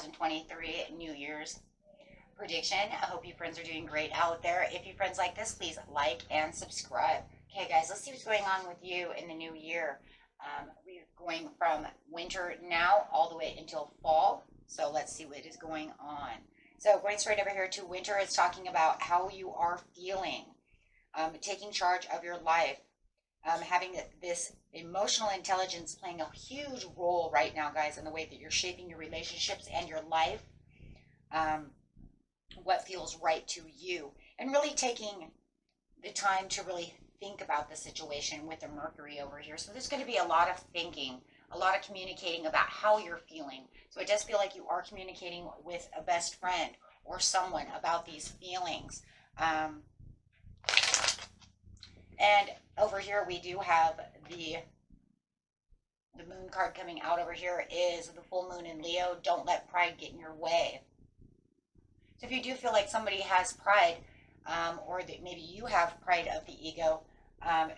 2023 New Year's prediction. I hope you friends are doing great out there. If you friends like this, please like and subscribe. Okay, guys, let's see what's going on with you in the new year. We're going from winter now all the way until fall. So let's see what is going on. So going straight over here to winter, it's talking about how you are feeling, taking charge of your life, having this emotional intelligence playing a huge role right now, guys, in the way that you're shaping your relationships and your life, what feels right to you, and really taking the time to really think about the situation with the Mercury over here. So there's going to be a lot of thinking, a lot of communicating about how you're feeling. So it does feel like you are communicating with a best friend or someone about these feelings. And over here we do have the moon card coming out over here is the full moon in Leo. Don't let pride get in your way. So if you do feel like somebody has pride, or that maybe you have pride of the ego,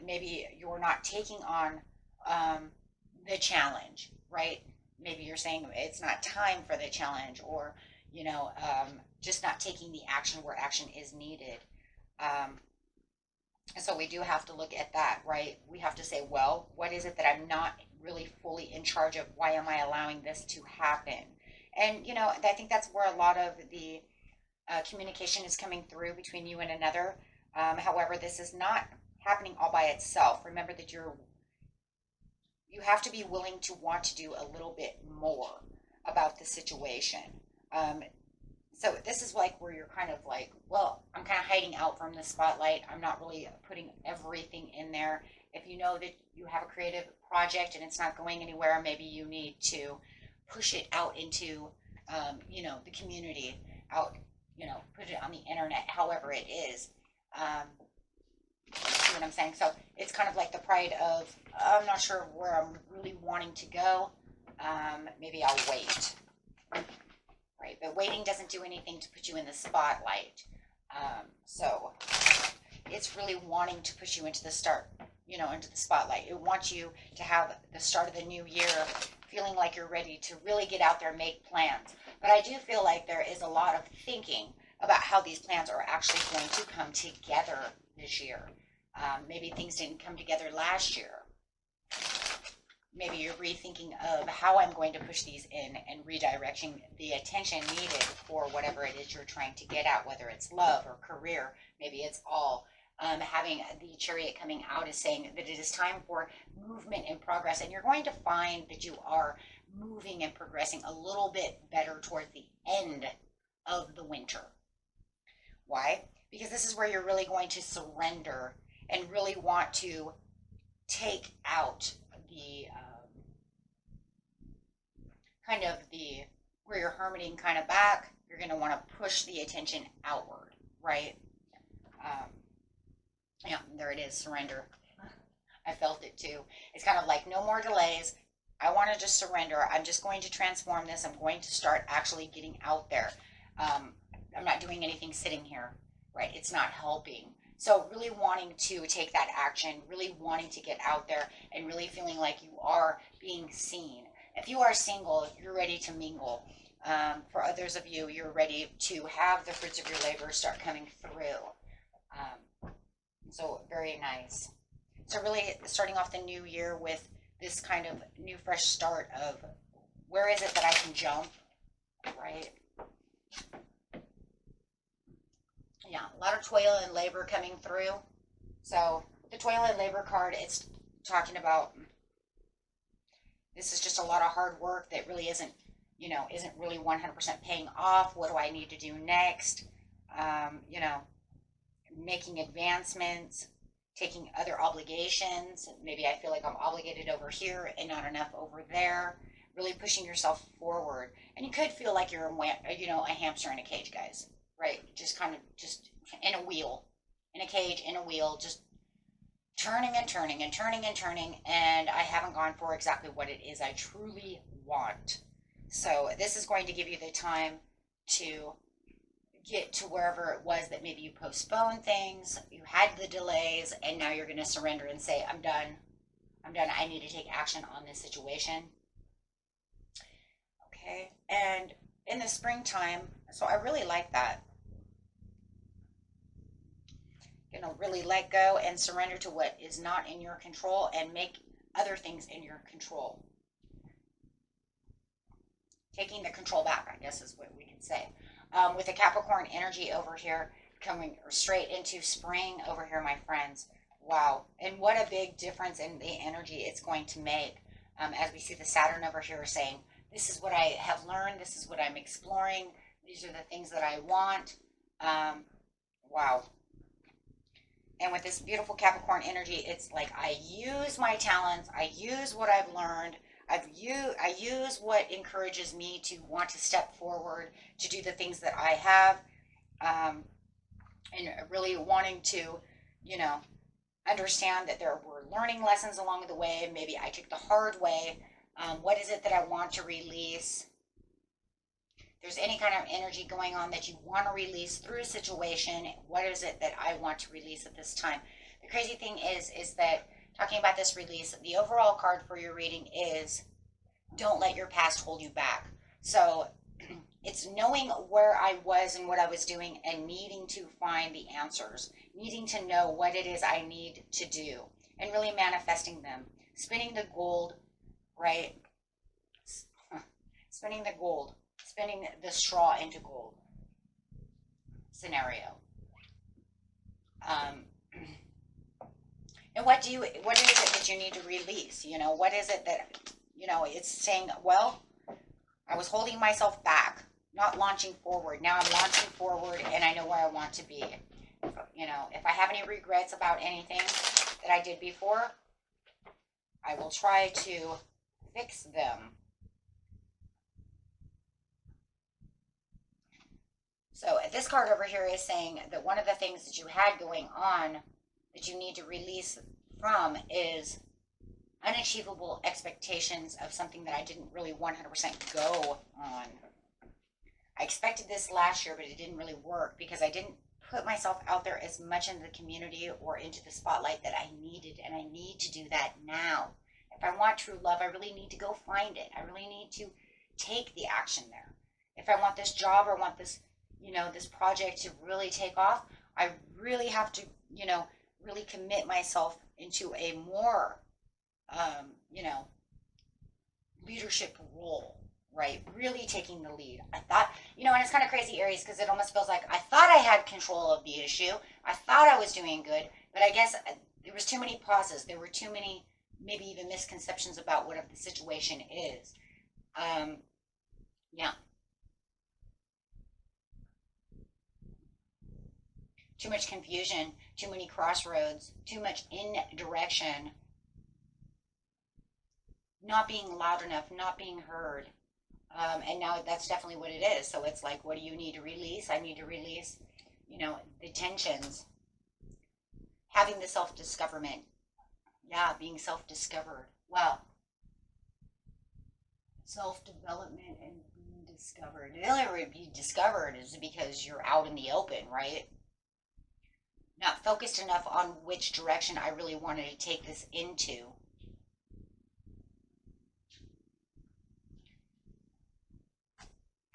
maybe you're not taking on the challenge, right? Maybe you're saying it's not time for the challenge, or, you know, just not taking the action where action is needed. So we do have to look at that, right? We have to say, well, what is it that I'm not really fully in charge of? Why am I allowing this to happen? And, you know, I think that's where a lot of the communication is coming through between you and another. However, this is not happening all by itself. Remember that you have to be willing to want to do a little bit more about the situation. So this is like where you're kind of like, well, I'm kind of hiding out from the spotlight. I'm not really putting everything in there. If you know that you have a creative project and it's not going anywhere, maybe you need to push it out into, you know, the community, out, you know, put it on the internet, however it is. See what I'm saying? So it's kind of like the pride of, I'm not sure where I'm really wanting to go. Maybe I'll wait. Right, but waiting doesn't do anything to put you in the spotlight. So it's really wanting to push you into the start, you know, into the spotlight. It wants you to have the start of the new year feeling like you're ready to really get out there and make plans. But I do feel like there is a lot of thinking about how these plans are actually going to come together this year. Maybe things didn't come together last year. Maybe you're rethinking of how I'm going to push these in and redirecting the attention needed for whatever it is you're trying to get at, whether it's love or career. Maybe it's all. Having the Chariot coming out is saying that it is time for movement and progress, and you're going to find that you are moving and progressing a little bit better towards the end of the winter. Why? Because this is where you're really going to surrender and really want to take out the kind of the where you're hermiting kind of back. You're going to want to push the attention outward, right? Yeah, there it is, surrender. I felt it too. It's kind of like no more delays. I want to just surrender. I'm just going to transform this. I'm going to start actually getting out there. I'm not doing anything sitting here, right? It's not helping. So really wanting to take that action, really wanting to get out there, and really feeling like you are being seen. If you are single, you're ready to mingle. For others of you, you're ready to have the fruits of your labor start coming through. So very nice. So really starting off the new year with this kind of new fresh start of where is it that I can jump, right? Yeah, a lot of toil and labor coming through. So the toil and labor card, it's talking about this is just a lot of hard work that really isn't, you know, isn't really 100% paying off. What do I need to do next? You know, making advancements, taking other obligations. Maybe I feel like I'm obligated over here and not enough over there. Really pushing yourself forward. And you could feel like you're, you know, a hamster in a cage, guys. Right? Just kind of just in a wheel, in a cage, in a wheel, just turning and turning and turning and turning. And I haven't gone for exactly what it is I truly want. So this is going to give you the time to get to wherever it was that maybe you postponed things, you had the delays, and now you're going to surrender and say, I'm done. I'm done. I need to take action on this situation. Okay. And in springtime. So I really like that. Really let go and surrender to what is not in your control and make other things in your control. Taking the control back, I guess is what we can say. With the Capricorn energy over here, coming straight into spring over here, my friends. Wow. And what a big difference in the energy it's going to make. As we see the Saturn over here saying, this is what I have learned. This is what I'm exploring. These are the things that I want. Wow. And with this beautiful Capricorn energy, it's like I use my talents. I use what I've learned. I use what encourages me to want to step forward, to do the things that I have, and really wanting to, understand that there were learning lessons along the way. Maybe I took the hard way. What is it that I want to release? There's any kind of energy going on that you want to release through a situation. What is it that I want to release at this time? The crazy thing is that talking about this release, the overall card for your reading is don't let your past hold you back. So it's knowing where I was and what I was doing and needing to find the answers, needing to know what it is I need to do and really manifesting them. Spinning the gold, right? Spinning the gold. Spinning the straw into gold scenario. And what is it that you need to release? What is it that, it's saying, well, I was holding myself back, not launching forward. Now I'm launching forward and I know where I want to be. If I have any regrets about anything that I did before, I will try to fix them. So this card over here is saying that one of the things that you had going on that you need to release from is unachievable expectations of something that I didn't really 100% go on. I expected this last year, but it didn't really work because I didn't put myself out there as much in the community or into the spotlight that I needed, and I need to do that now. If I want true love, I really need to go find it. I really need to take the action there. If I want this job or want this this project to really take off, I really have to, really commit myself into a more, leadership role, right? Really taking the lead. I thought, and it's kind of crazy, Aries, because it almost feels like I thought I had control of the issue. I thought I was doing good, but I guess there was too many pauses. There were too many, maybe even misconceptions about what the situation is. Yeah. Too much confusion, too many crossroads, too much indirection, not being loud enough, not being heard. And now that's definitely what it is. So it's like, what do you need to release? I need to release, the tensions. Having the self-discoverment. Yeah, being self-discovered. Well, self-development and being discovered. The only way to be discovered is because you're out in the open, right? Not focused enough on which direction I really wanted to take this into.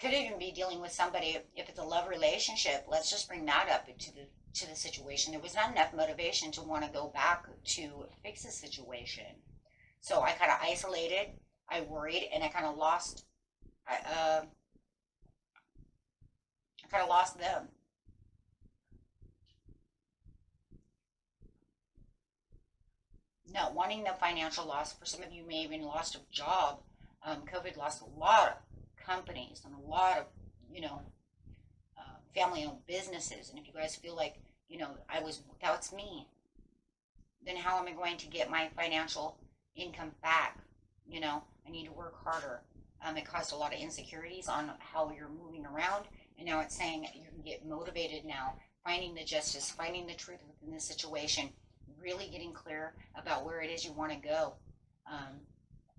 Could even be dealing with somebody, if it's a love relationship, let's just bring that up to the situation. There was not enough motivation to want to go back to fix the situation. So I kind of isolated, I worried, and I kind of lost, I kind of lost them. Not wanting the financial loss. For some of you may even lost a job. COVID lost a lot of companies and a lot of, family-owned businesses. And if you guys feel like, that's me, then how am I going to get my financial income back? I need to work harder. It caused a lot of insecurities on how you're moving around. And now it's saying you can get motivated now, finding the justice, finding the truth within the situation, really getting clear about where it is you want to go.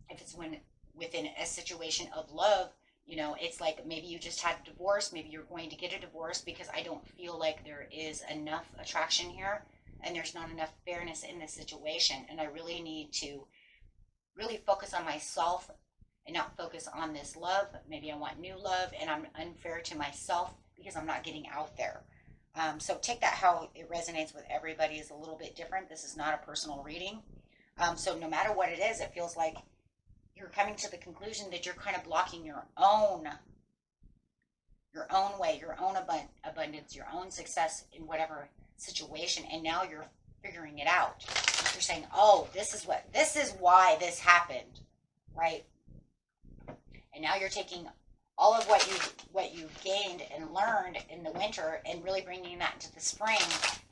If it's within a situation of love, it's like maybe you just had a divorce, maybe you're going to get a divorce because I don't feel like there is enough attraction here and there's not enough fairness in this situation. And I really need to really focus on myself and not focus on this love. Maybe I want new love, and I'm unfair to myself because I'm not getting out there. So take that how it resonates with everybody is a little bit different. This is not a personal reading. So no matter what it is, it feels like you're coming to the conclusion that you're kind of blocking your own way, your own abundance, your own success in whatever situation, and now you're figuring it out. You're saying, "Oh, this is why this happened," right? And now you're taking all of what you gained and learned in the winter and really bringing that into the spring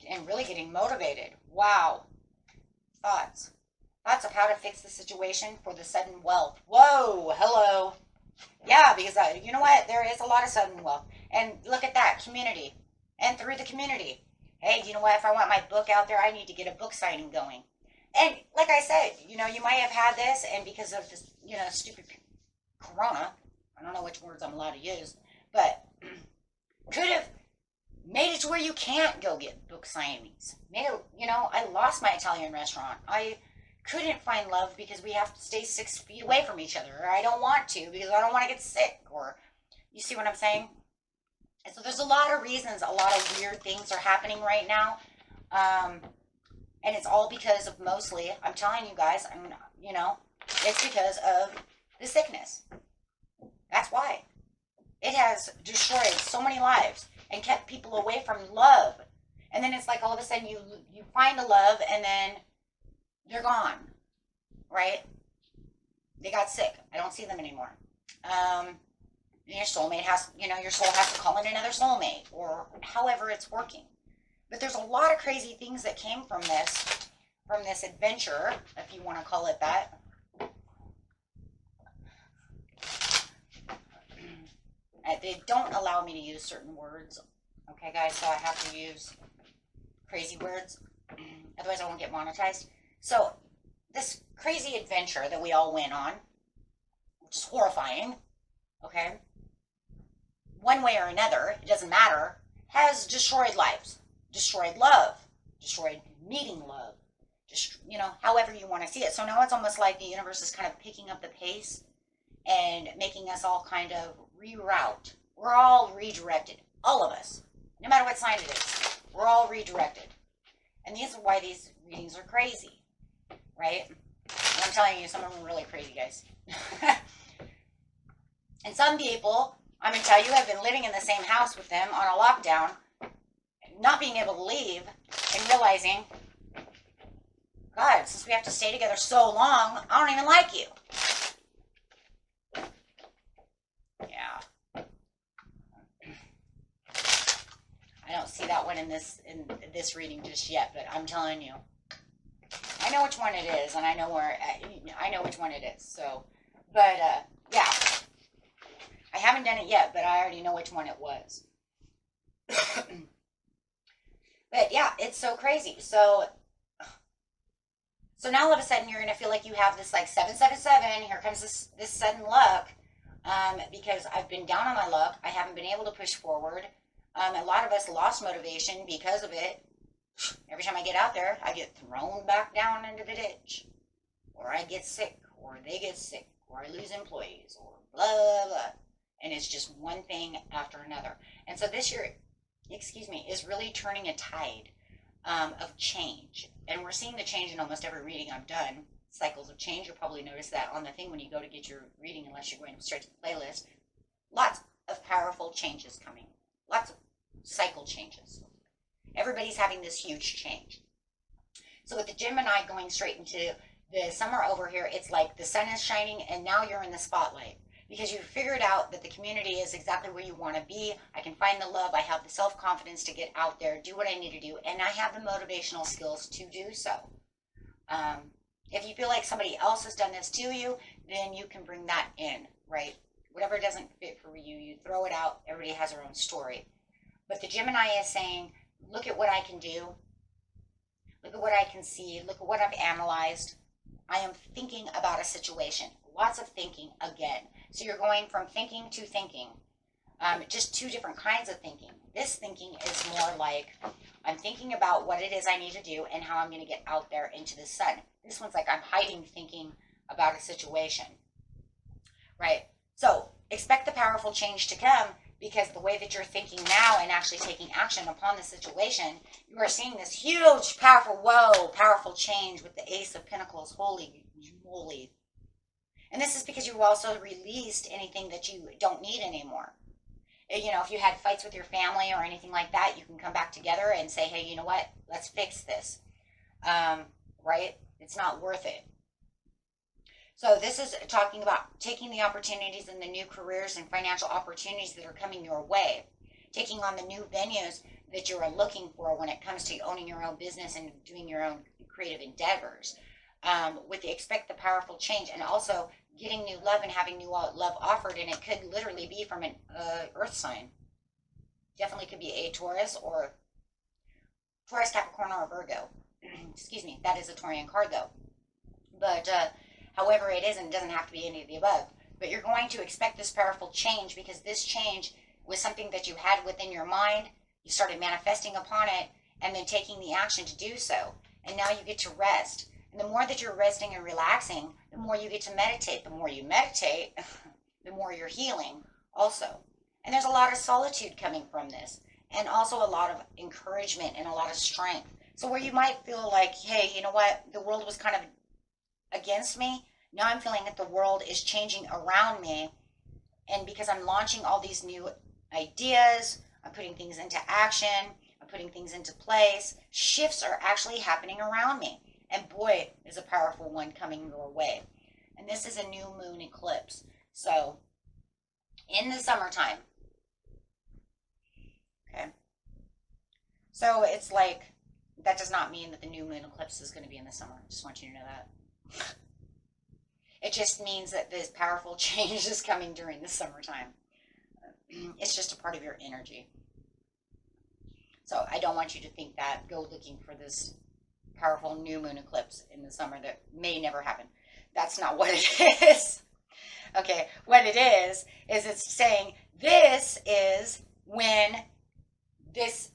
and really getting motivated. Wow. Thoughts of how to fix the situation for the sudden wealth. Whoa, hello. Yeah, because you know what? There is a lot of sudden wealth. And look at that, community. And through the community. Hey, you know what? If I want my book out there, I need to get a book signing going. And like I said, you might have had this, and because of this, stupid corona, I don't know which words I'm allowed to use, but could have made it to where you can't go get book signings. I lost my Italian restaurant. I couldn't find love because we have to stay 6 feet away from each other. Or I don't want to because I don't want to get sick. Or, you see what I'm saying? And so there's a lot of reasons, a lot of weird things are happening right now. And it's all because of mostly, I'm telling you guys, it's because of the sickness. That's why. It has destroyed so many lives and kept people away from love. And then it's like all of a sudden you find the love and then they're gone, right? They got sick. I don't see them anymore. Your soulmate your soul has to call in another soulmate, or however it's working. But there's a lot of crazy things that came from this adventure, if you want to call it that. They don't allow me to use certain words. Okay, guys, so I have to use crazy words. Otherwise, I won't get monetized. So, this crazy adventure that we all went on, which is horrifying, okay, one way or another, it doesn't matter, has destroyed lives, destroyed love, destroyed meeting love, just, however you want to see it. So now it's almost like the universe is kind of picking up the pace and making us all kind of reroute. We're all redirected, all of us, no matter what sign it is. We're all redirected. And these are why these readings are crazy, right? And I'm telling you, some of them are really crazy, guys. And some people, I'm going to tell you, have been living in the same house with them on a lockdown, not being able to leave, and realizing, God, since we have to stay together so long, I don't even like you. Yeah. I don't see that one in this reading just yet, but I'm telling you, I know which one it is, and I know which one it is. So, but yeah, I haven't done it yet, but I already know which one it was. But yeah, it's so crazy. So now all of a sudden you're gonna feel like you have this like 777. Here comes this sudden luck. Because I've been down on my luck. I haven't been able to push forward. A lot of us lost motivation because of it. Every time I get out there, I get thrown back down into the ditch. Or I get sick, or they get sick, or I lose employees, or blah, blah, blah. And it's just one thing after another. And so this year, is really turning a tide of change. And we're seeing the change in almost every reading I've done. Cycles of change. You'll probably notice that on the thing when you go to get your reading, unless you're going straight to the playlist. Lots of powerful changes coming. Lots of cycle changes. Everybody's having this huge change. So with the Gemini going straight into the summer over here, it's like the sun is shining and now you're in the spotlight. Because you've figured out that the community is exactly where you want to be. I can find the love. I have the self-confidence to get out there, do what I need to do, and I have the motivational skills to do so. If you feel like somebody else has done this to you, then you can bring that in, right? Whatever doesn't fit for you, you throw it out. Everybody has their own story. But the Gemini is saying, look at what I can do. Look at what I can see. Look at what I've analyzed. I am thinking about a situation. Lots of thinking again. So you're going from thinking to thinking. Just two different kinds of thinking. This thinking is more like, I'm thinking about what it is I need to do and how I'm going to get out there into the sun. This one's like I'm hiding thinking about a situation. right? So expect the powerful change to come, because the way that you're thinking now and actually taking action upon the situation, you are seeing this huge, powerful, whoa, powerful change with the Ace of Pentacles. Holy moly. And this is because you also released anything that you don't need anymore. You know, if you had fights with your family or anything like that, you can come back together and say, hey, you know what? Let's fix this. Right? It's not worth it. So this is talking about taking the opportunities and the new careers and financial opportunities that are coming your way. Taking on the new venues that you are looking for when it comes to owning your own business and doing your own creative endeavors. With the expect the powerful change, and also getting new love and having new love offered, and it could literally be from an earth sign. Definitely could be a Taurus, or Taurus, Capricorn, or Virgo. Excuse me, that is a Taurian card though. But however it is, and it doesn't have to be any of the above, but you're going to expect this powerful change, because this change was something that you had within your mind. You started manifesting upon it and then taking the action to do so, and now you get to rest. And the more that you're resting and relaxing, the more you get to meditate. The more you meditate, the more you're healing also. And there's a lot of solitude coming from this, and also a lot of encouragement and a lot of strength. So where you might feel like, hey, you know what, the world was kind of against me, now I'm feeling that the world is changing around me. And because I'm launching all these new ideas, I'm putting things into action, I'm putting things into place, shifts are actually happening around me. And boy, is a powerful one coming your way. And this is a new moon eclipse. So, in the summertime. Okay. So, it's like, that does not mean that the new moon eclipse is going to be in the summer. I just want you to know that. It just means that this powerful change is coming during the summertime. It's just a part of your energy. So, I don't want you to think that. Go looking for this powerful new moon eclipse in the summer that may never happen. That's not what it is. Okay, what it is it's saying this is when this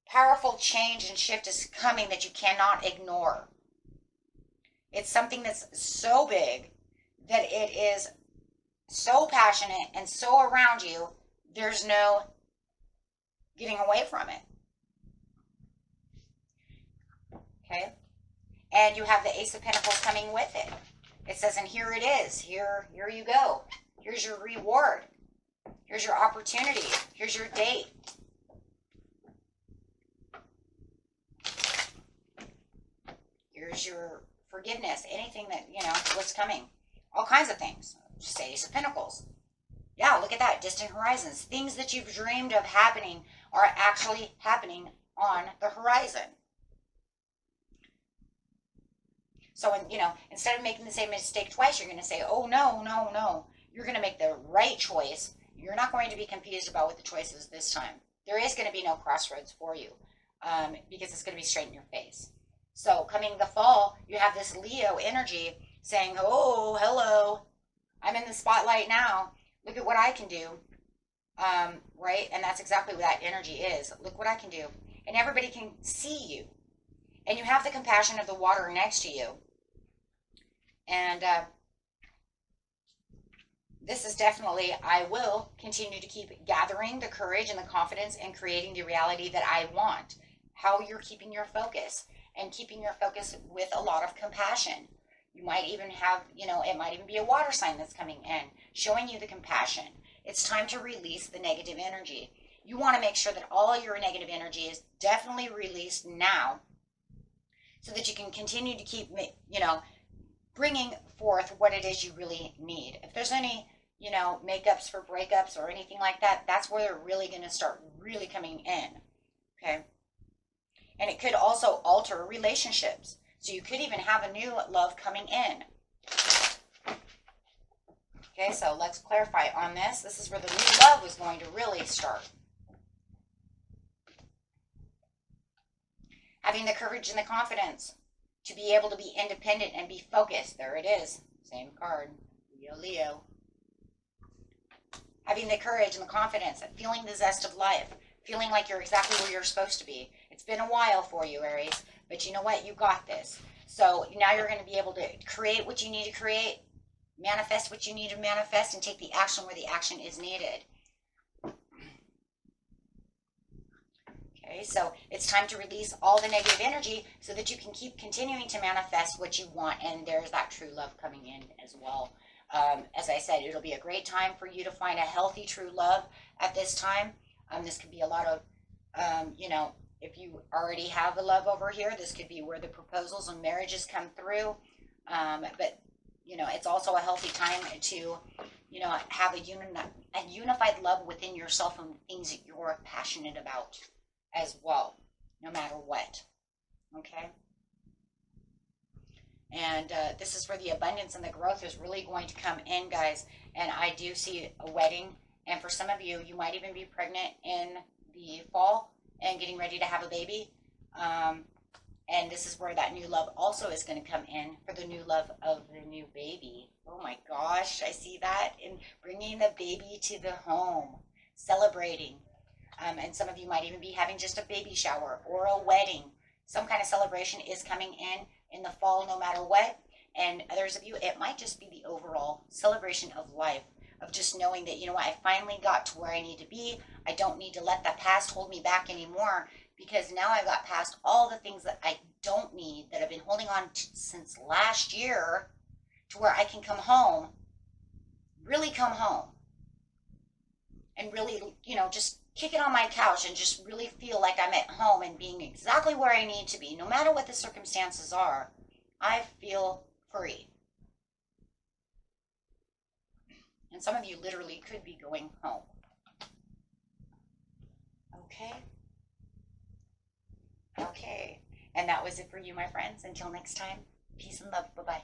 powerful change and shift is coming that you cannot ignore. It's something that's so big that it is so passionate and so around you, there's no getting away from it. Okay, and you have the Ace of Pentacles coming with it. It says, and here it is. Here you go. Here's your reward. Here's your opportunity. Here's your date. Here's your forgiveness. Anything that, you know, what's coming. All kinds of things. Just Ace of Pentacles. Yeah, look at that. Distant horizons. Things that you've dreamed of happening are actually happening on the horizon. So, you know, instead of making the same mistake twice, you're going to say, oh, no, no, no. You're going to make the right choice. You're not going to be confused about what the choice is this time. There is going to be no crossroads for you, because it's going to be straight in your face. So coming the fall, you have this Leo energy saying, oh, hello, I'm in the spotlight now. Look at what I can do. Right? And that's exactly what that energy is. Look what I can do. And everybody can see you. And you have the compassion of the water next to you. And this is definitely, I will continue to keep gathering the courage and the confidence and creating the reality that I want. How you're keeping your focus, and keeping your focus with a lot of compassion. You might even have, you know, it might even be a water sign that's coming in, showing you the compassion. It's time to release the negative energy. You want to make sure that all your negative energy is definitely released now, so that you can continue to keep, you know, bringing forth what it is you really need. If there's any, you know, makeups for breakups or anything like that, that's where they're really going to start really coming in. Okay. And it could also alter relationships. So you could even have a new love coming in. Okay, so let's clarify on this. This is where the new love is going to really start. Having the courage and the confidence to be able to be independent and be focused. There it is. Same card. Leo, Leo. Having the courage and the confidence and feeling the zest of life. Feeling like you're exactly where you're supposed to be. It's been a while for you, Aries. But you know what? You got this. So now you're going to be able to create what you need to create. manifest what you need to manifest and take the action where the action is needed. Okay, so it's time to release all the negative energy so that you can keep continuing to manifest what you want, and there's that true love coming in as well. As I said, it'll be a great time for you to find a healthy, true love at this time. This could be a lot of, you know, if you already have a love over here, this could be where the proposals and marriages come through. But, you know, it's also a healthy time to, you know, have a unified love within yourself and things that you're passionate about as well, no matter what. Okay? And this is where the abundance and the growth is really going to come in, guys. And I do see a wedding. And for some of you, you might even be pregnant in the fall and getting ready to have a baby. And this is where that new love also is going to come in for the new love of the new baby. Oh my gosh, I see that. And bringing the baby to the home, celebrating. And some of you might even be having just a baby shower or a wedding. Some kind of celebration is coming in the fall, no matter what. And others of you, it might just be the overall celebration of life, of just knowing that, you know what, I finally got to where I need to be. I don't need to let the past hold me back anymore, because now I've got past all the things that I don't need, that I've been holding on to since last year, to where I can come home, really come home, and really, you know, just kick it on my couch and just really feel like I'm at home and being exactly where I need to be. No matter what the circumstances are, I feel free. And some of you literally could be going home. Okay? Okay. And that was it for you, my friends. Until next time, peace and love. Bye-bye.